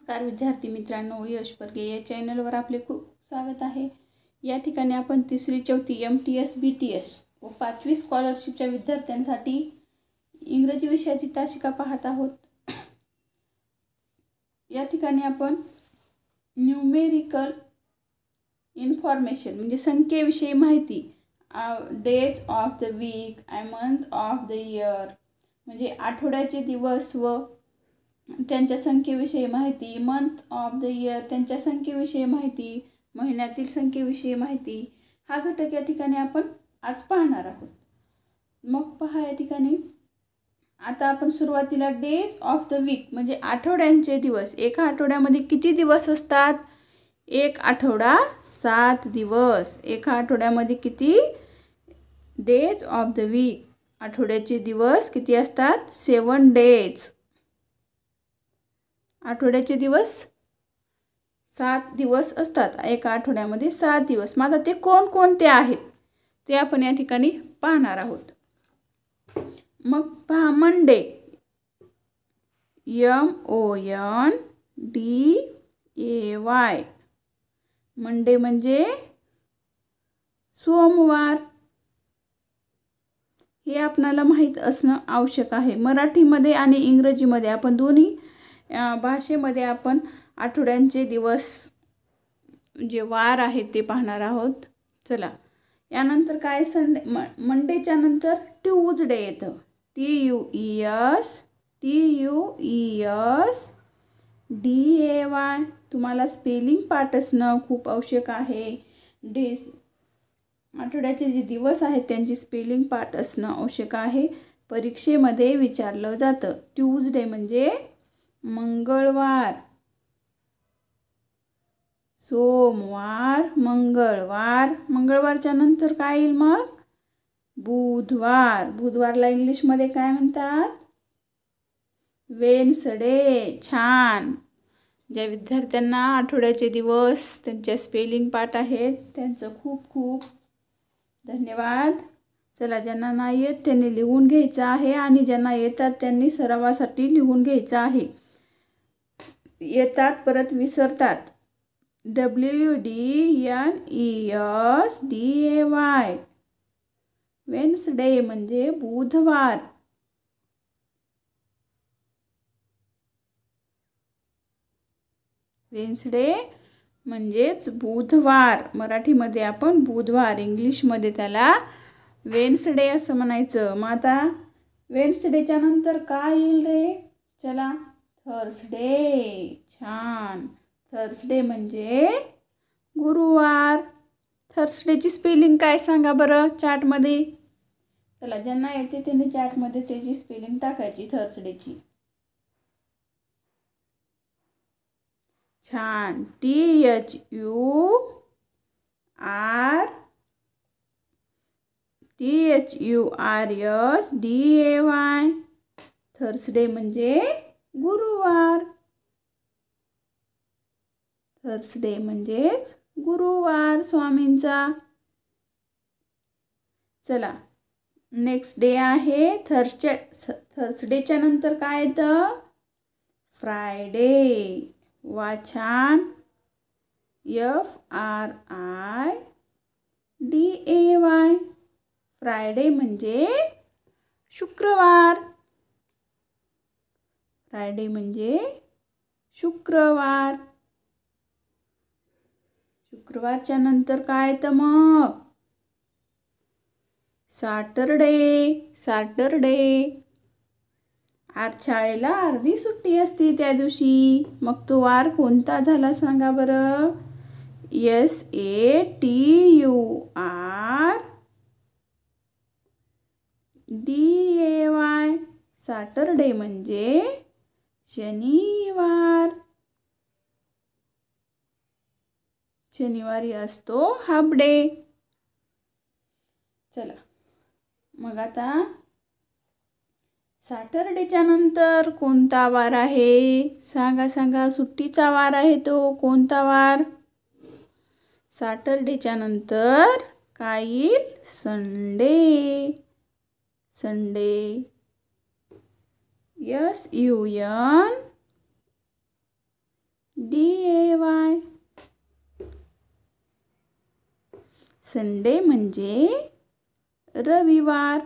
नमस्कार विद्यार्थी मित्रांनो, यश परगे या चॅनलवर आपले खूप स्वागत आहे। या ठिकाणी आपण तिसरी चौथी MTS BTS व 5वी स्कॉलरशिपच्या विद्यार्थ्यांसाठी इंग्रजी विषयाची तासिका पाहत आहोत। या ठिकाणी आपण न्यूमेरिकल इन्फॉर्मेशन म्हणजे संख्येविषयी माहिती, days of the week and month of the year म्हणजे आठवड्याचे दिवस व त्यांच्या संख्येविषयी माहिती, मंथ ऑफ द इयर त्यांच्या संख्येविषयी माहिती, महिन्यातील संख्येविषयी माहिती, हा घटक या ठिकाणी आपण आज पाहणार आहोत। मग पहा, या ठिकाणी आता आपण सुरुवातीला डेज ऑफ द वीक म्हणजे आठवड्यांचे दिवस। एका आठवड्यामध्ये किती दिवस असतात? एक आठवडा 7 दिवस। एका आठवड्यामध्ये किती डेज ऑफ द वीक? आठवड्याचे दिवस किती असतात? 7 डेज। आठवड्याचे दिवस 7 दिवस असतात। एका आठवड्यामध्ये 7 दिवस। मग आता ते कोणकोणते आहेत ते आपण या ठिकाणी पाहणार आहोत। मग पहा, मंडे MONDAY, मंडे म्हणजे सोमवार। हे आपल्याला माहीत असणं आवश्यक आहे। मराठीमध्ये आणि इंग्रजीमध्ये आपण दोन्ही भाषेमध्ये आपण आठवड्यांचे दिवस जे वार आहेत ते पाहणार आहोत। चला, यानंतर काय संडे, मंडेच्या नंतर ट्यूजडे येतं। TUESDAY। तुम्हाला स्पेलिंग पाठ असणं खूप आवश्यक आहे। डेज आठवड्याचे जे दिवस आहेत त्यांची स्पेलिंग पाठ असणं आवश्यक आहे। परीक्षेमध्ये विचारलं जातं। ट्यूजडे म्हणजे मंगळवार, सोमवार, मंगळवार। मंगळवारच्या नंतर काय येईल मग? बुधवार। बुधवारला इंग्लिशमध्ये काय म्हणतात? वेनसडे। छान। ज्या विद्यार्थ्यांना आठवड्याचे दिवस त्यांच्या स्पेलिंग पाठ आहेत त्यांचं खूप खूप धन्यवाद। चला, ज्यांना नाही येत त्यांनी लिहून घ्यायचं आहे आणि ज्यांना येतात त्यांनी सरावासाठी लिहून घ्यायचं आहे। येतात परत विसरतात। WENESDAY, वेन्सडे म्हणजे बुधवार। वेन्सडे म्हणजेच बुधवार। मराठीमध्ये आपण बुधवार, इंग्लिशमध्ये त्याला वेन्सडे असं म्हणायचं। मग आता वेन्सडेच्या नंतर काय येईल रे? चला, थर्सडे। छान। थर्सडे म्हणजे गुरुवार। थर्सडेची स्पेलिंग काय सांगा बरं चॅटमध्ये? चला, ज्यांना येते त्यांनी चॅटमध्ये त्याची स्पेलिंग टाकायची थर्सडेची। छान। THURSDAY, थर्सडे म्हणजे गुरुवार। थर्सडे म्हणजेच गुरुवार स्वामींचा। चला, नेक्स्ट डे आहे थर्सडेच्या नंतर काय येतं? फ्रायडे। वा, छान। FRIDAY, फ्रायडे म्हणजे शुक्रवार। फ्रायडे म्हणजे शुक्रवार। शुक्रवारच्या नंतर काय येतं मग? सॅटरडे। सॅटरडे आज शाळेला अर्धी सुट्टी असते त्या दिवशी। मग तो वार कोणता झाला सांगा बरं? SATURDAY, सॅटरडे म्हणजे शनिवार। शनिवारी असतो हाफ डे। चला, मग आता सॅटरडेच्या नंतर कोणता वार आहे? सांगा, सुट्टीचा वार आहे तो कोणता वार? सॅटरडेच्या नंतर काय येईल? संडे। Sunday DAY. संडे म्हणजे रविवार.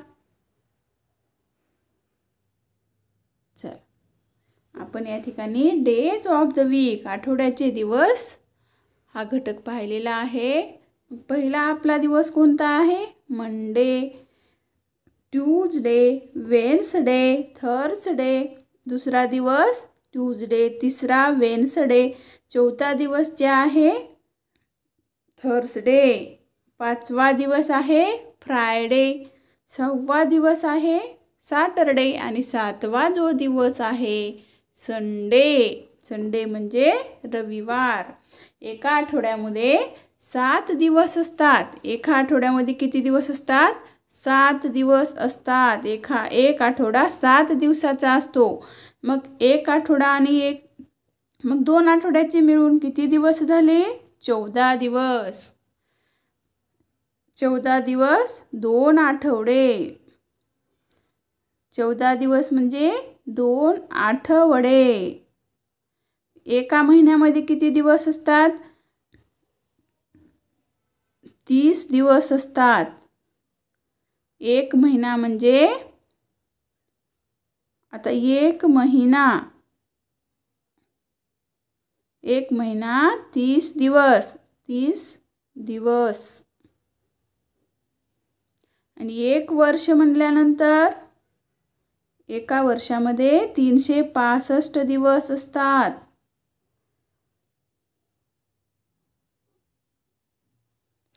चल, आपण या ठिकाणी डेज ऑफ द वीक, आठवड्याचे दिवस हा घटक पाहिलेला आहे. पहिला आपला दिवस कोणता आहे? Monday, Tuesday, Wednesday, Thursday. दुसरा दिवस ट्यूजडे, तिसरा वेन्सडे, चौथा दिवस जे आहे थर्सडे, पाचवा दिवस आहे फ्रायडे, सहावा दिवस आहे सॅटरडे आणि सातवा जो दिवस आहे संडे. संडे म्हणजे रविवार. एका आठवड्यामध्ये 7 दिवस असतात. एका आठवड्यामध्ये किती दिवस असतात? 7 दिवस असतात. एक आठवडा 7 दिवसाचा असतो. मग एक आठवडा आणि मग 2 आठवड्याचे मिळून किती दिवस झाले? 14 दिवस. 14 दिवस 2 आठवडे. 14 दिवस म्हणजे 2 आठवडे. एका महिन्यामध्ये किती दिवस असतात? 30 दिवस असतात. एक महिना म्हणजे आता एक महिना 30 दिवस. 30 दिवस. आणि एक वर्ष म्हणल्यानंतर एका वर्षामध्ये 365 दिवस असतात.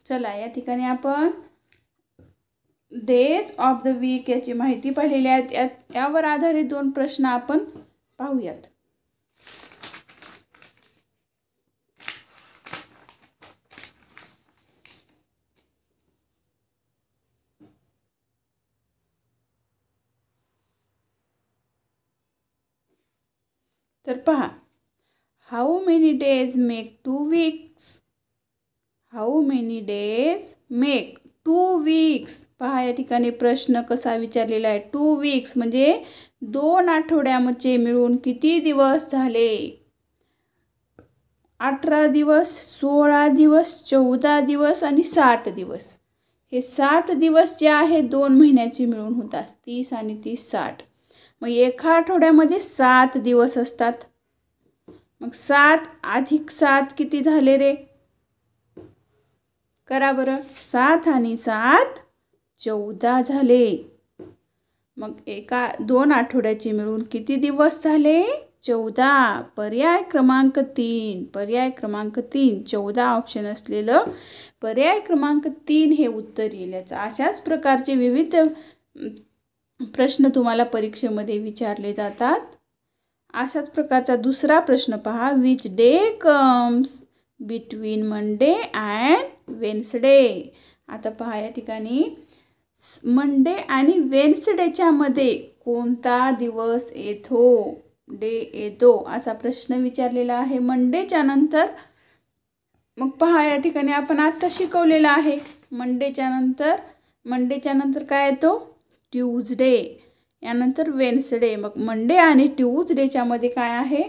चला, या ठिकाणी आपण डेज ऑफ द वीक याची माहिती पाहिलेली आहे. यावर आधारित 2 प्रश्न आपण पाहूयात. तर पहा, how many days make 2 weeks? How many days make 2 weeks? पहा, या ठिकाणी प्रश्न कसा विचारलेला आहे. 2 वीक्स म्हणजे 2 आठवड्याचे मिळून किती दिवस झाले? 18 दिवस, 16 दिवस, 14 दिवस आणि 60 दिवस. हे 60 दिवस जे आहे 2 महिन्याचे मिळून होतात. 30 आणि 30 60. मग एका आठवड्यामध्ये 7 दिवस असतात. मग 7 अधिक 7 किती झाले रे? करा बरं. 7 आणि 7 14 झाले. मग 2 आठवड्याचे मिळून किती दिवस झाले? 14. पर्याय क्रमांक 3. पर्याय क्रमांक 3. 14 ऑप्शन असलेलं पर्याय क्रमांक 3 हे उत्तर येईल. अशाच प्रकारचे विविध प्रश्न तुम्हाला परीक्षेमध्ये विचारले जातात. अशाच प्रकारचा दुसरा प्रश्न पहा. Which day comes between Monday and Wednesday? आता पहा, या ठिकाणी मंडे आणि वेन्सडेच्या मध्ये कोणता दिवस येतो? असा प्रश्न विचारलेला आहे. मंडेच्या नंतर मग पहा, या ठिकाणी आपण आता शिकवलेलं आहे. मंडेच्या नंतर काय येतो? ट्यूजडे. यानंतर वेन्सडे. मग मंडे आणि ट्यूजडेच्या मध्ये काय आहे?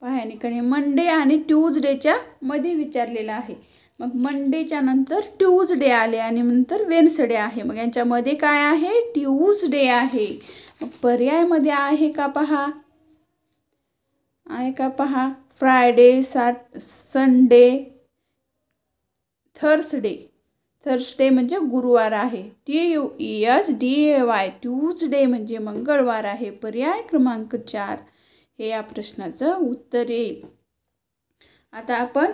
पहा, या ठिकाणी मंडे आणि ट्यूजडेच्या मध्ये विचारलेलं आहे. मग मंडेच्या नंतर ट्यूजडे आले आणि नंतर वेन्सडे आहे. मग यांच्यामध्ये काय आहे? ट्यूजडे आहे. मग पर्यायमध्ये आहे का पहा? आहे का पहा? Friday, Sunday, Thursday. थर्सडे म्हणजे गुरुवार आहे. TUESDAY. ट्यूजडे म्हणजे मंगळवार आहे. पर्याय क्रमांक 4 हे या प्रश्नाचं उत्तर येईल. आता आपण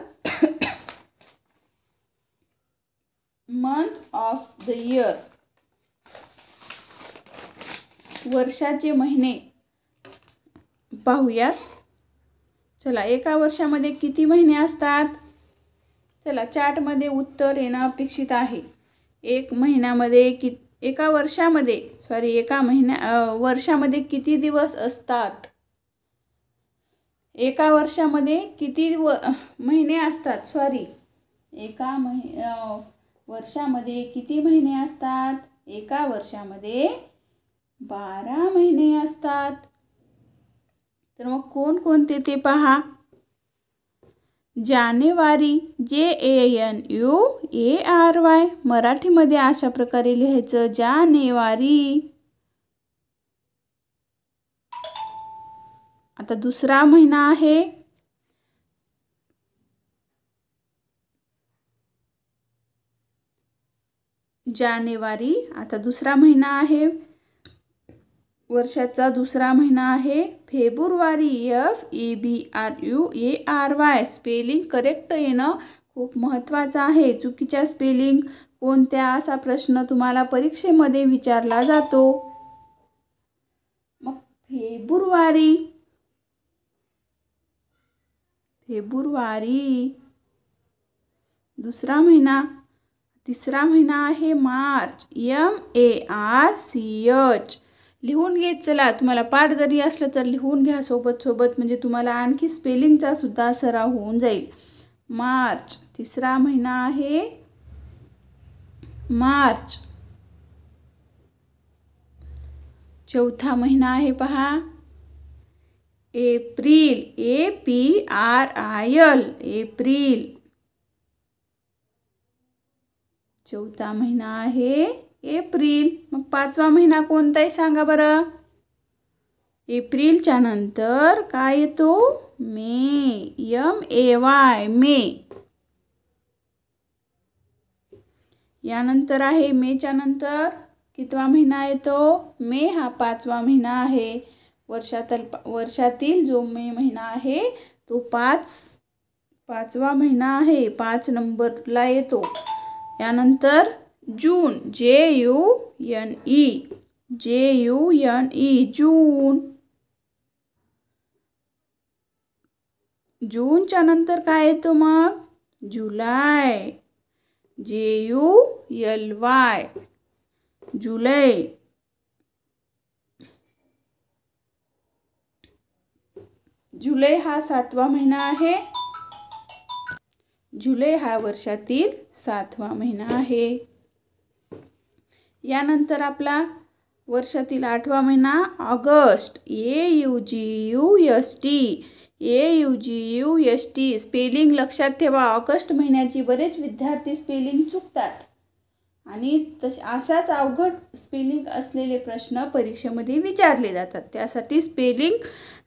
मंथ ऑफ द इयर, वर्षाचे महिने पाहूयात. चला, एका वर्षामध्ये किती महिने असतात? चला, चार्टमध्ये उत्तर येणं अपेक्षित आहे. एका वर्षामध्ये किती दिवस असतात? एका वर्षामध्ये किती महिने असतात? एका वर्षामध्ये किती महिने असतात? एका वर्षामध्ये 12 महिने असतात. तर मग कोणकोणते ते पहा. जानेवारी, JANUARY. मराठीमध्ये अशा प्रकारे लिहायचं, जानेवारी. आता दुसरा महिना आहे जानेवारी. आता दुसरा महिना आहे, वर्षाचा दुसरा महिना आहे फेब्रुवारी, FEBRUARY. स्पेलिंग करेक्ट येणं खूप महत्त्वाचं आहे. चुकीच्या स्पेलिंग कोणत्या असा प्रश्न तुम्हाला परीक्षेमध्ये विचारला जातो. मग फेब्रुवारी, दुसरा महिना. तिसरा महिना आहे मार्च, MARCH. लिहून घेत चला. तुम्हाला पाठ जरी असलं तर लिहून घ्या सोबत म्हणजे तुम्हाला आणखी स्पेलिंगचा सुद्धा सराव होऊन जाईल. मार्च, तिसरा महिना आहे मार्च. चौथा महिना आहे पहा एप्रिल, APRIL. एप्रिल. चौथा महिना आहे एप्रिल. मग पाचवा महिना कोणता आहे सांगा बरं. एप्रिलच्या नंतर काय येतो, मे, MAY, मे. यानंतर आहे मेच्या नंतर कितवा महिना येतो, मे हा पाचवा महिना आहे. वर्षातील जो मे महिना आहे तो पाचवा महिना आहे, 5 नंबरला येतो. यानंतर जून, JUNE, जून. जूनच्या नंतर काय येतो मग, जुलै, JULY, जुलै. जुलै हा 7वा महिना आहे. जुलै हा वर्षातील 7वा महिना आहे. यानंतर आपला वर्षातील 8वा महिना ऑगस्ट, AUGUST. स्पेलिंग लक्षात ठेवा. ऑगस्ट महिन्याची बरेच विद्यार्थी स्पेलिंग चुकतात आणि असाच अवघड स्पेलिंग असलेले प्रश्न परीक्षेमध्ये विचारले जातात. त्यासाठी स्पेलिंग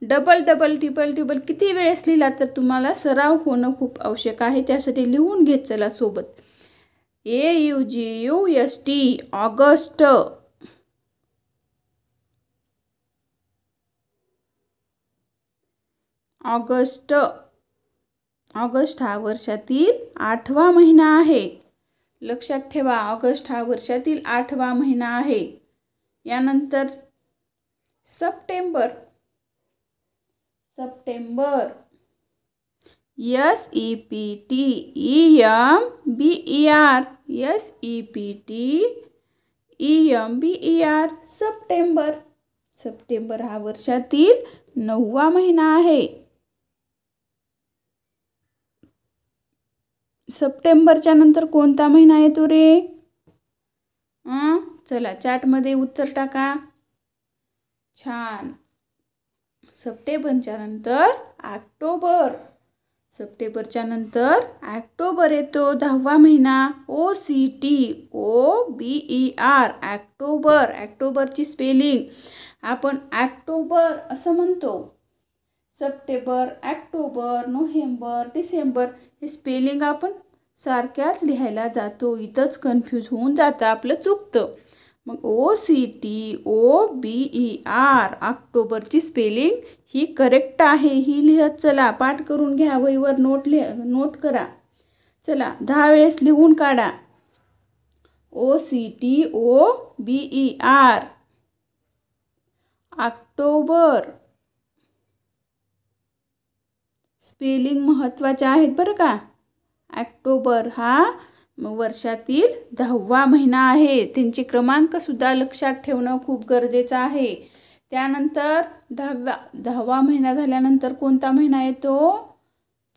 डबल टिपल किती वेळेस लिहिला तर तुम्हाला सराव होणं खूप आवश्यक आहे. त्यासाठी लिहून घेत चला सोबत. AUGUST, August. ऑगस्ट हा वर्षातील 8वा महिना आहे. लक्षात ठेवा, ऑगस्ट हा वर्षातील 8वा महिना आहे. यानंतर सप्टेंबर, SEPTEMBER, सप्टेंबर. सप्टेंबर हा वर्षातील 9वा महिना आहे. सप्टेंबरच्या नंतर कोणता महिना येतो रे? चला चार्टमध्ये उत्तर टाका. छान. सप्टेंबरच्या नंतर ऑक्टोबर. सप्टेंबरच्या नंतर ऑक्टोबर येतो, 10वा महिना. OCTOBER, October. ऑक्टोबरची स्पेलिंग आपण ऑक्टोबर असं म्हणतो. सप्टेंबर, ऑक्टोबर, नोव्हेंबर, डिसेंबर हे स्पेलिंग आपण सारख्याच लिहायला जातो. इथंच कन्फ्यूज होऊन जातं, आपलं चुकतं. मग OCTOBER, ऑक्टोबरची स्पेलिंग ही करेक्ट आहे. ही लिहत चला. पाठ करून घ्या, वहीवर नोट करा. चला 10 वेळेस लिहून काढा. OCTOBER, October. स्पेलिंग महत्त्वाचे आहेत बरं का. ऑक्टोबर हा वर्षातील 10वा महिना आहे. त्यांचे क्रमांक सुद्धा लक्षात ठेवणं खूप गरजेचं आहे. त्यानंतर 10वा महिना झाल्यानंतर कोणता महिना येतो?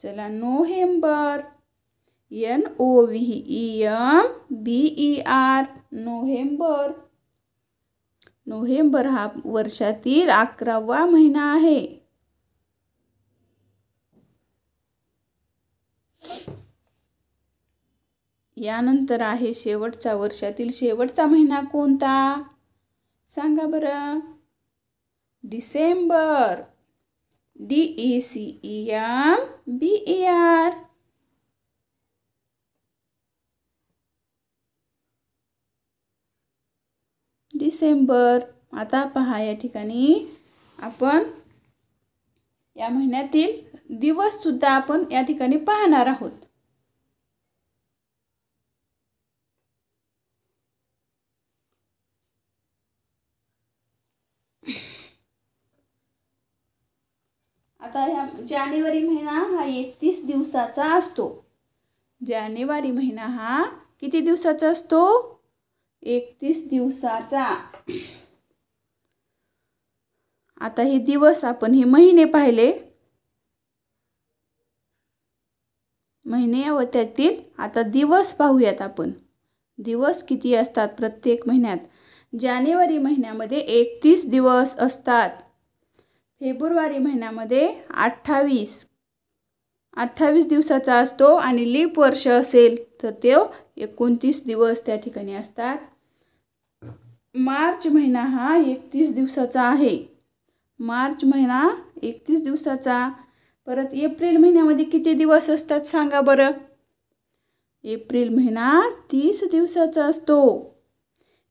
चला, नोव्हेंबर. NOVEMBER, November. नोव्हेंबर हा वर्षातील 11वा महिना आहे. यानंतर आहे शेवटचा, वर्षातील शेवटचा महिना कोणता सांगा बरं. डिसेंबर. DECEMBER. डिसेंबर. आता पहा या ठिकाणी आपण या महिन्यातील दिवस सुद्धा आपण या ठिकाणी पाहणार आहोत. आता ह्या जानेवारी महिना हा 31 दिवसाचा असतो. जानेवारी महिना हा किती दिवसाचा असतो? 31 दिवसाचा. आता हे दिवस आपण हे महिने पाहिले, महिने व त्यातील आता दिवस पाहूयात आपण. दिवस किती असतात प्रत्येक महिन्यात? जानेवारी महिन्यामध्ये 31 दिवस असतात. फेब्रुवारी महिन्यामध्ये 28 दिवसाचा असतो आणि लीप वर्ष असेल तर ते 29 दिवस त्या ठिकाणी असतात. मार्च महिना हा 31 दिवसाचा आहे. मार्च महिना 31 दिवसाचा. परत एप्रिल महिन्यामध्ये किती दिवस असतात सांगा बरं. एप्रिल महिना 30 दिवसाचा असतो.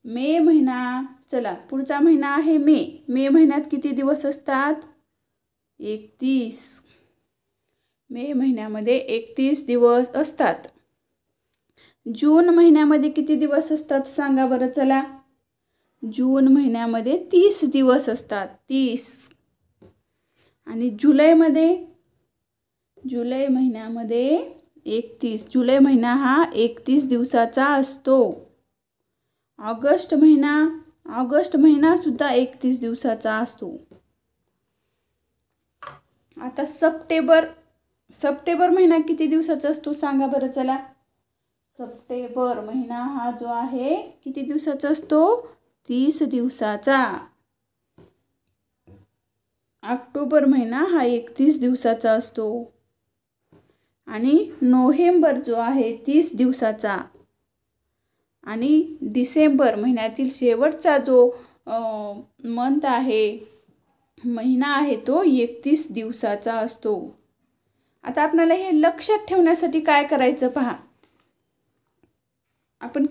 मे महिना, चला पुढचा महिना आहे मे. मे महिन्यात किती दिवस असतात? 31. मे महिन्यामध्ये 31 दिवस असतात. जून महिन्यामध्ये किती दिवस असतात सांगा बरं चला. जून महिन्यामध्ये 30 दिवस असतात. 30. आणि जुलै महिन्यामध्ये 31. जुलै महिना हा 31 दिवसाचा असतो. ऑगस्ट महिना सुद्धा 31 दिवसाचा असतो. आता सप्टेंबर महिना किती दिवसाचा असतो सांगा बरं चला. सप्टेंबर महिना हा जो आहे किती दिवसाचा असतो? 30 दिवसाचा. ऑक्टोबर महिना हा 31 दिवसाचा असतो. आणि नोव्हेंबर जो आहे 30 दिवसाचा. आणि डिसेंबर महिन्यातील शेवटचा जो मंथ आहे, महिना आहे तो 31 दिवसाचा असतो. आता आपल्याला हे लक्षात ठेवण्यासाठी काय करायचं पहा. आपण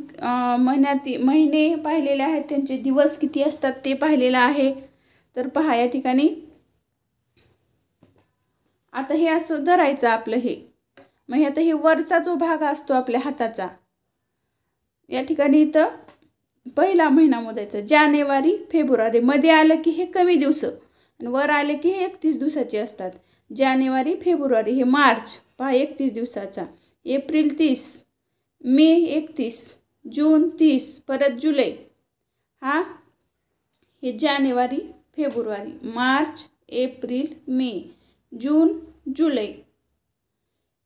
महिने पाहिलेले आहेत, त्यांचे दिवस किती असतात ते पाहिलेलं आहे. तर पहा या ठिकाणी आता हे असं धरायचं आपलं हे. मग आता हे वरचा जो भाग असतो आपल्या हाताचा, या ठिकाणी इथं पहिला महिना मोजायचा. जानेवारी फेब्रुवारी मध्ये आलं की हे कमी दिवस, वर आले की हे 31 दिवसाचे असतात. जानेवारी फेब्रुवारी हे मार्च पहा 31 दिवसाचा. एप्रिल 30, मे 31, जून 30, परत जुलै हा हे जानेवारी फेब्रुवारी, मार्च एप्रिल मे, जून जुलै.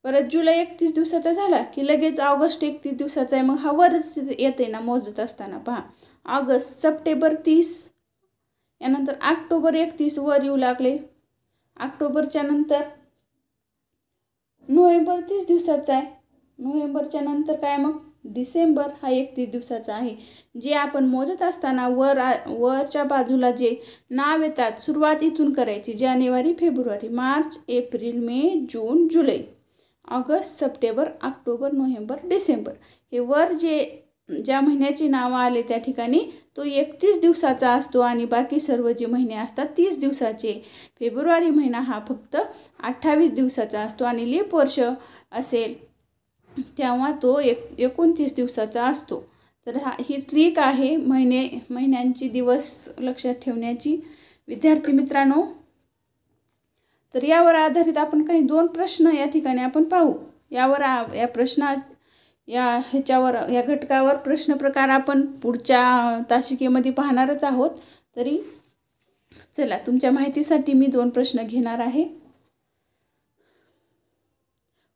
परत जुलै 31 दिवसाचा झाला की लगेच ऑगस्ट 31 दिवसाचा आहे. मग हा वरच येते ना मोजत असताना पहा. ऑगस्ट, सप्टेंबर 30, यानंतर ऑक्टोबर 31 वर येऊ लागले. ऑक्टोबरच्या नंतर नोव्हेंबर 30 दिवसाचा आहे. नोव्हेंबरच्या नंतर काय मग डिसेंबर हा 31 दिवसाचा आहे. जे आपण मोजत असताना वरच्या बाजूला जे नाव येतात सुरुवात इथून करायची. जानेवारी फेब्रुवारी, मार्च एप्रिल मे, जून जुलै, ऑगस्ट सप्टेंबर ऑक्टोबर नोव्हेंबर डिसेंबर. हे वर ज्या महिन्याची नावं आले त्या ठिकाणी तो 31 दिवसाचा असतो आणि बाकी सर्व जे महिने असतात 30 दिवसाचे. फेब्रुवारी महिना हा फक्त 28 दिवसाचा असतो आणि लीप वर्ष असेल तेव्हा तो 29 दिवसाचा असतो. तर ही ट्रिक आहे महिन्यांची दिवस लक्षात ठेवण्याची विद्यार्थी मित्रांनो. तर यावर आधारित आपण काही 2 प्रश्न या ठिकाणी आपण पाहू. या घटकावर प्रश्न प्रकार आपण पुढच्या तासिकेमध्ये पाहणारच आहोत. तरी चला तुमच्या माहितीसाठी मी 2 प्रश्न घेणार आहे.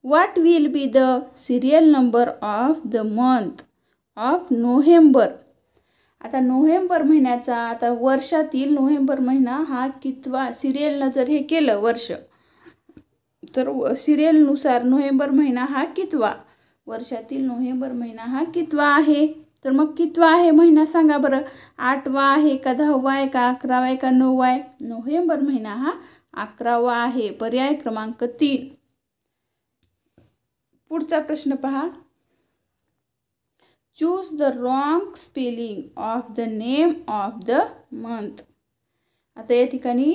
What will be the serial number of the month of November. आता नोव्हेंबर महिन्याचा, आता वर्षातील नोव्हेंबर महिना हा कितवा, सिरियलनं जर हे केलं वर्ष तर सिरियलनुसार नोव्हेंबर महिना हा कितवा. वर्षातील नोव्हेंबर महिना हा कितवा आहे? तर मग कितवा आहे महिना सांगा बरं. 8वा आहे का 10वा आहे का 11वा आहे का 9वा आहे? नोव्हेंबर महिना हा 11वा आहे. पर्याय क्रमांक 3. पुढचा प्रश्न पहा. Choose the wrong spelling of the name of the month. आता या ठिकाणी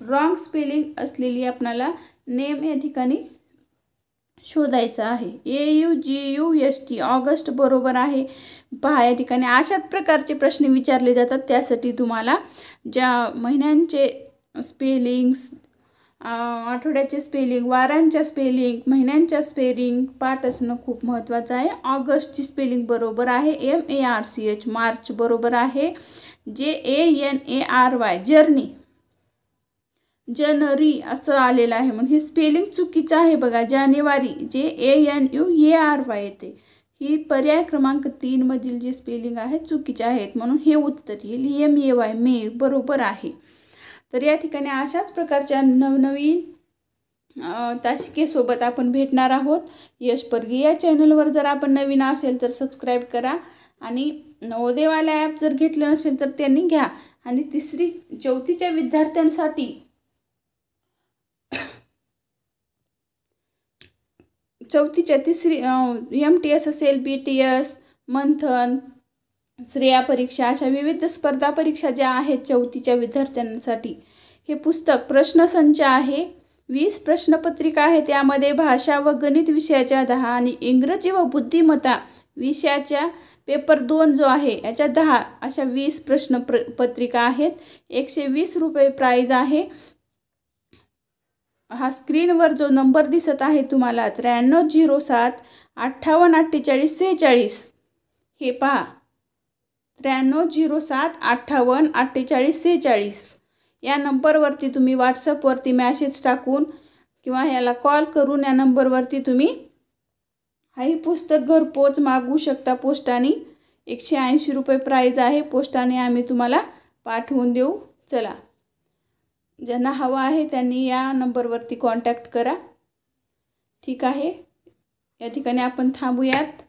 रॉंग स्पेलिंग असलेली आपणाला नेम या ठिकाणी शोधायचं आहे. AUGUST ऑगस्ट बरोबर आहे. पहा या ठिकाणी अशाच प्रकारचे प्रश्न विचारले जातात. त्यासाठी तुम्हाला ज्या महिन्यांचे स्पेलिंग्स, आठवड्याचे स्पेलिंग, वारांच्या स्पेलिंग, महिन्यांच्या स्पेलिंग पाठ असणं खूप महत्त्वाचं आहे. ऑगस्टची स्पेलिंग बरोबर आहे MARCH, मार्च बरोबर आहे. JANARY जर्नी, जनरी असं आलेलं आहे म्हणून हे स्पेलिंग चुकीचं आहे बघा. जानेवारी JANUARY येते. ही पर्याय क्रमांक 3 मधील जे स्पेलिंग आहेत चुकीचे आहेत म्हणून हे उत्तर येईल. MAY मे बरोबर आहे. तर या ठिकाणी अशाच प्रकारच्या नवनवीन तासिकेसोबत आपण भेटणार आहोत. यश परगी या चॅनलवर जर आपण नवीन असेल तर सबस्क्राईब करा आणि नवोदयवाला ॲप जर घेतलं नसेल तर त्यांनी घ्या. आणि 3री-4थीच्या विद्यार्थ्यांसाठी 4थीच्या 3री MTS असेल, BTS, मंथन, श्रेया परीक्षा अशा विविध स्पर्धा परीक्षा ज्या आहेत 4थीच्या विद्यार्थ्यांसाठी हे पुस्तक प्रश्नसंच आहे. 20 प्रश्नपत्रिका आहे. त्यामध्ये भाषा व गणित विषयाच्या 10 आणि इंग्रजी व बुद्धिमत्ता विषयाच्या पेपर 2 जो आहे याच्या 10 अशा 20 प्रश्नपत्रिका आहेत. 120 रुपये प्राईज आहे. हा स्क्रीनवर जो नंबर दिसत आहे तुम्हाला 9307 58 48 46 हे पहा. 9307 58 48 46 या नंबरवरती तुम्ही व्हॉट्सअपवरती मॅसेज टाकून किंवा ह्याला कॉल करून या नंबरवरती तुम्ही हाही पुस्तक घरपोच मागवू शकता. पोस्टाने 180 रुपये प्राईज आहे. पोस्टाने आम्ही तुम्हाला पाठवून देऊ. चला, ज्यांना हवा आहे त्यांनी या नंबरवरती कॉन्टॅक्ट करा. ठीक आहे, या ठिकाणी आपण थांबूयात.